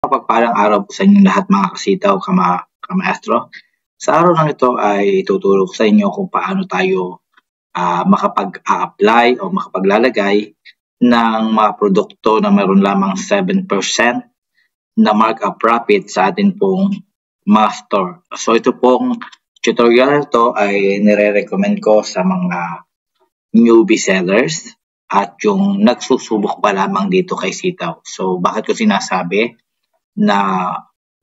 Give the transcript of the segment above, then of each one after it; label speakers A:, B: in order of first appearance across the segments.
A: Mapagpalang araw po sa inyong lahat mga kasitaw, kamaestro. Sa araw ng ito ay tuturo ko sa inyo kung paano tayo makapag-a-apply o makapaglalagay ng mga produkto na mayroon lamang 7% na markup profit sa atin pong mga store. So ito pong tutorial to ay nire-recommend ko sa mga newbie sellers at yung nagsusubok pa lamang dito kay sitaw. So bakit ko sinasabi na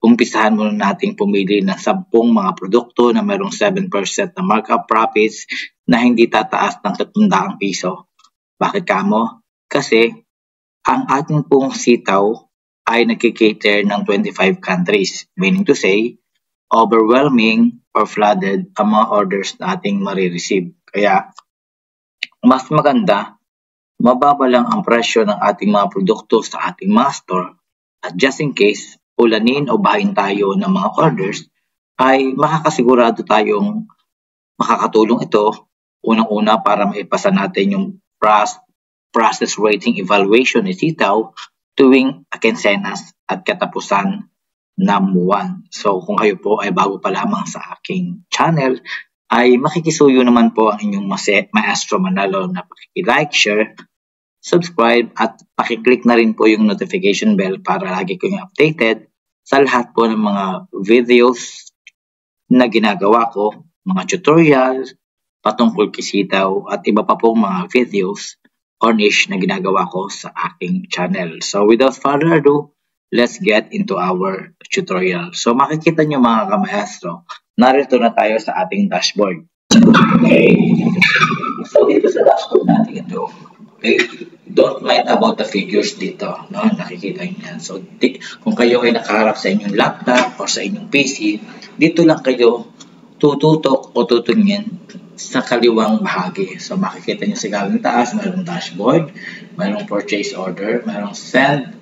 A: umpisahan muna nating pumili ng 10 mga produkto na mayroong 7% na markup profits na hindi tataas ng 300 piso. Bakit kamo? Kasi ang ating pong sitaw ay nagkikater ng 25 countries. Meaning to say, overwhelming or flooded ang mga orders na ating marireceive. Kaya mas maganda, mababa lang ang presyo ng ating mga produkto sa ating mga store at just in case ulanin o bahain tayo ng mga orders ay makakasigurado tayong makakatulong ito unang-una para maipasa natin yung process rating evaluation ni sitaw tuwing akinsenas at katapusan ng buwan. So kung kayo po ay bago pa lamang sa aking channel, ay makikisuyo naman po ang inyong maestro Manalo na pakiki-like, share, subscribe at pakiclick na rin po yung notification bell para lagi ko yung updated sa lahat po ng mga videos na ginagawa ko, mga tutorials patungkol kay sitaw at iba pa pong mga videos or niche na ginagawa ko sa aking channel. So without further ado, let's get into our tutorial. So makikita nyo mga kamaestro, narito na tayo sa ating dashboard. Okay. So dito sa dashboard natin ito, okay, don't mind about the figures dito, no? Nakikita niyo yan. So kung kayo ay nakaharap sa inyong laptop or sa inyong PC, dito lang kayo tututok o tutungin sa kaliwang bahagi. So makikita niyo sa gawing taas, mayroong dashboard, mayroong purchase order, mayroong send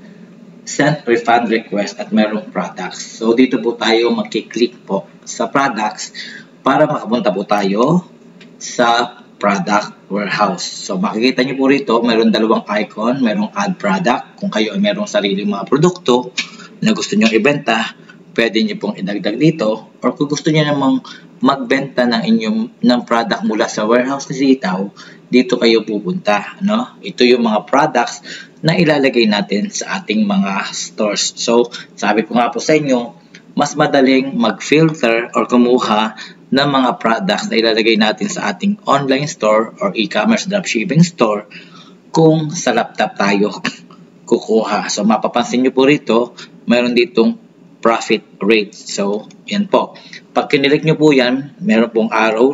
A: refund request at mayroong products. So dito po tayo magkiklik po sa products para makapunta po tayo sa product warehouse. So makikita niyo po rito, mayroong dalawang icon, mayroong add product. Kung kayo ay mayroong sariling mga produkto na gusto niyo ibenta, pwede niyo pong idagdag dito. Or kung gusto niyo namang magbenta ng product mula sa warehouse ni sitaw, dito kayo pupunta, no? Ito yung mga products na ilalagay natin sa ating mga stores. So sabi ko nga po sa inyo, mas madaling mag-filter or kumuha ng mga products na ilalagay natin sa ating online store or e-commerce dropshipping store kung sa laptop tayo kukuha. So mapapansin nyo po rito, mayroon ditong profit rate. So yan po. Pag kinilik nyo po yan, mayroon pong arrow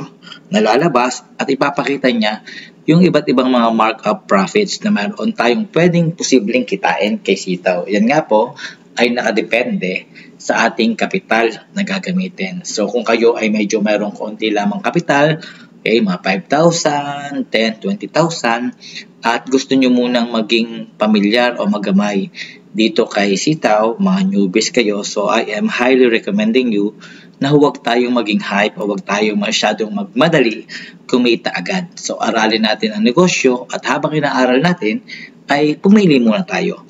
A: na lalabas at ipapakita niya yung iba't ibang mga markup profits na mayroon tayong pwedeng posibleng kitain kay sitaw. Yan nga po ay nakadepende sa ating kapital na gagamitin. So kung kayo ay medyo mayroong konti lamang kapital, okay, mga 5,000, 10, 20,000, at gusto nyo munang maging pamilyar o magamay dito kay sitaw, mga newbies kayo, so I am highly recommending you na huwag tayong maging hype o huwag tayong masyadong magmadali kumita agad. So aralin natin ang negosyo at habang inaaral natin ay pumili muna tayo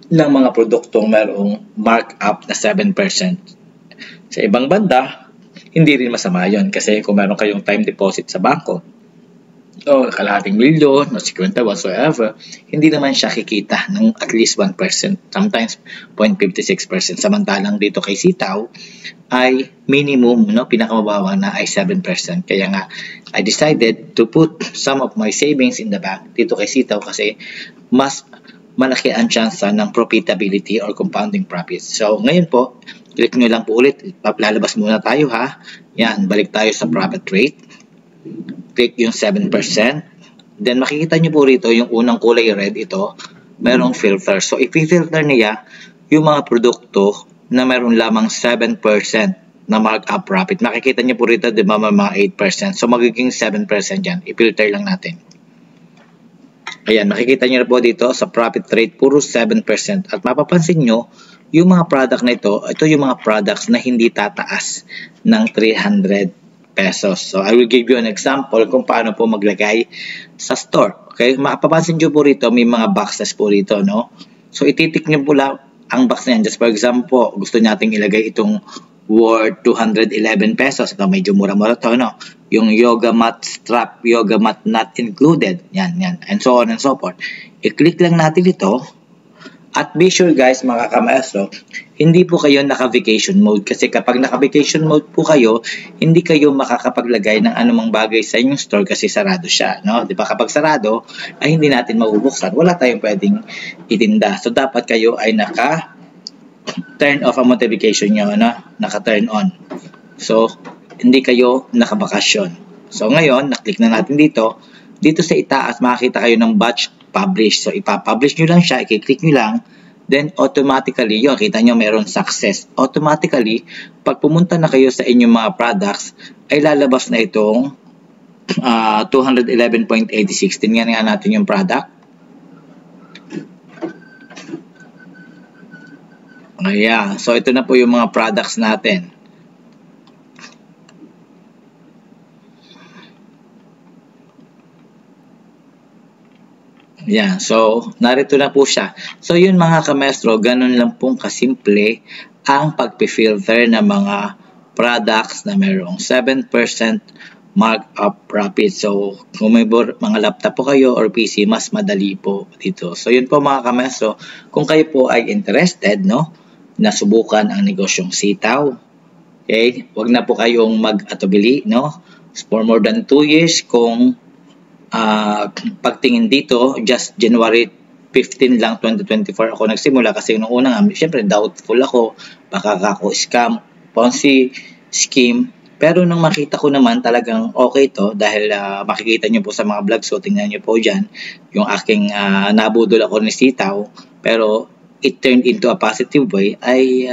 A: ng mga produktong mayroong markup na 7%. Sa ibang banda, hindi rin masama yun kasi kung meron kayong time deposit sa bangko o kalahating milyon o 50 whatsoever, hindi naman siya kikita ng at least 1%, sometimes 0.56%. Samantalang dito kay sitaw ay minimum, no, pinakamababa na ay 7%. Kaya nga, I decided to put some of my savings in the bank dito kay sitaw kasi mas malaki ang tsansa ng profitability or compounding profits. So, ngayon po, click nyo lang po ulit. Lalabas muna tayo ha. Yan, balik tayo sa profit rate. Click yung 7%. Then, makikita nyo po rito yung unang kulay red ito. Merong filter. So, i-filter niya yung mga produkto na meron lamang 7% na markup profit. Makikita nyo po rito, di ba, mga 8%. So, magiging 7% yan. I-filter lang natin. Ayan, makikita nyo na po dito sa profit rate, puro 7%. At mapapansin nyo, yung mga product na ito yung mga products na hindi tataas ng 300 pesos. So, I will give you an example kung paano po maglagay sa store. Okay, mapapansin nyo po rito, may mga boxes po rito, no? So, ititik nyo po lang ang box na yan, just for example, gusto nating ilagay itong worth 211 pesos. Ito, medyo mura-mura to, no? Yung yoga mat strap, yoga mat not included. Yan, and so on and so forth. I-click lang natin ito. At be sure guys, mga kamaestro, hindi po kayo naka-vacation mode. Kasi kapag naka-vacation mode po kayo, hindi kayo makakapaglagay ng anumang bagay sa inyong store kasi sarado siya. No? Diba? Kapag sarado, ay hindi natin mabubuksan. Wala tayong pwedeng itinda. So, dapat kayo ay turn off ang notification nyo, no? Naka-turn on. So, hindi kayo nakabakasyon. So, ngayon, naklik na natin dito. Dito sa itaas, makikita kayo ng batch publish. So, ipapublish nyo lang siya, i-click nyo lang. Then, automatically, yun, kita nyo meron success. Automatically, pag pumunta na kayo sa inyong mga products, ay lalabas na itong 211.86. Tingnan nga natin yung product. Ayan. So, ito na po yung mga products natin. Ayan. So, narito na po siya. So, yun mga kamestro, ganun lang pong kasimple ang pag-filter ng mga products na mayroong 7% markup profit. So, kung may mga laptop po kayo or PC, mas madali po dito. So, yun po mga kamestro. Kung kayo po ay interested, no? Nasubukan ang negosyong sitaw. Okay? Huwag na po kayong mag-atubili, no? For more than 2 years, kung pagtingin dito, just January 15 lang, 2024 ako nagsimula kasi nung una nga, syempre doubtful ako, baka ako scam, Ponzi scheme. Pero nung makita ko naman talagang okay to dahil makikita nyo po sa mga vlogs ko, tingnan nyo po dyan, yung aking nabudol ako ni sitaw, pero it turned into a positive way, ay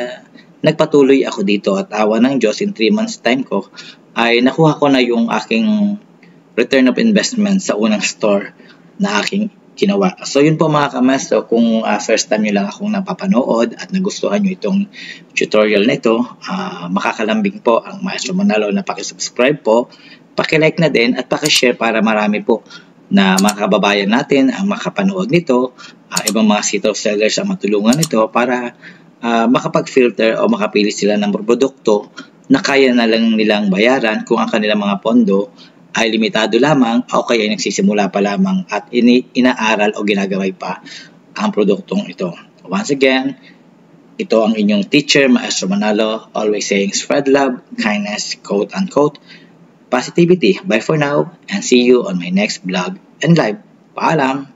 A: nagpatuloy ako dito at awa ng Diyos in 3 months time ko, ay nakuha ko na yung aking return of investment sa unang store na aking ginawa. So yun po mga kamestro, kung first time nyo lang akong napapanood at nagustuhan nyo itong tutorial na ito, makakalambing po ang Maestro Manalo na pakisubscribe po, pakilike na din at pakishare para marami po na mga kababayan natin ang makapanood nito, ibang mga sitaw sellers ang matulungan nito para makapag-filter o makapili sila ng produkto na kaya na lang nilang bayaran kung ang kanilang mga pondo ay limitado lamang o kaya nagsisimula pa lamang at inaaral o ginagaway pa ang produktong ito. Once again, ito ang inyong teacher, Maestro Manalo, always saying spread love, kindness, quote unquote, positivity. Bye for now and see you on my next vlog and live. Paalam!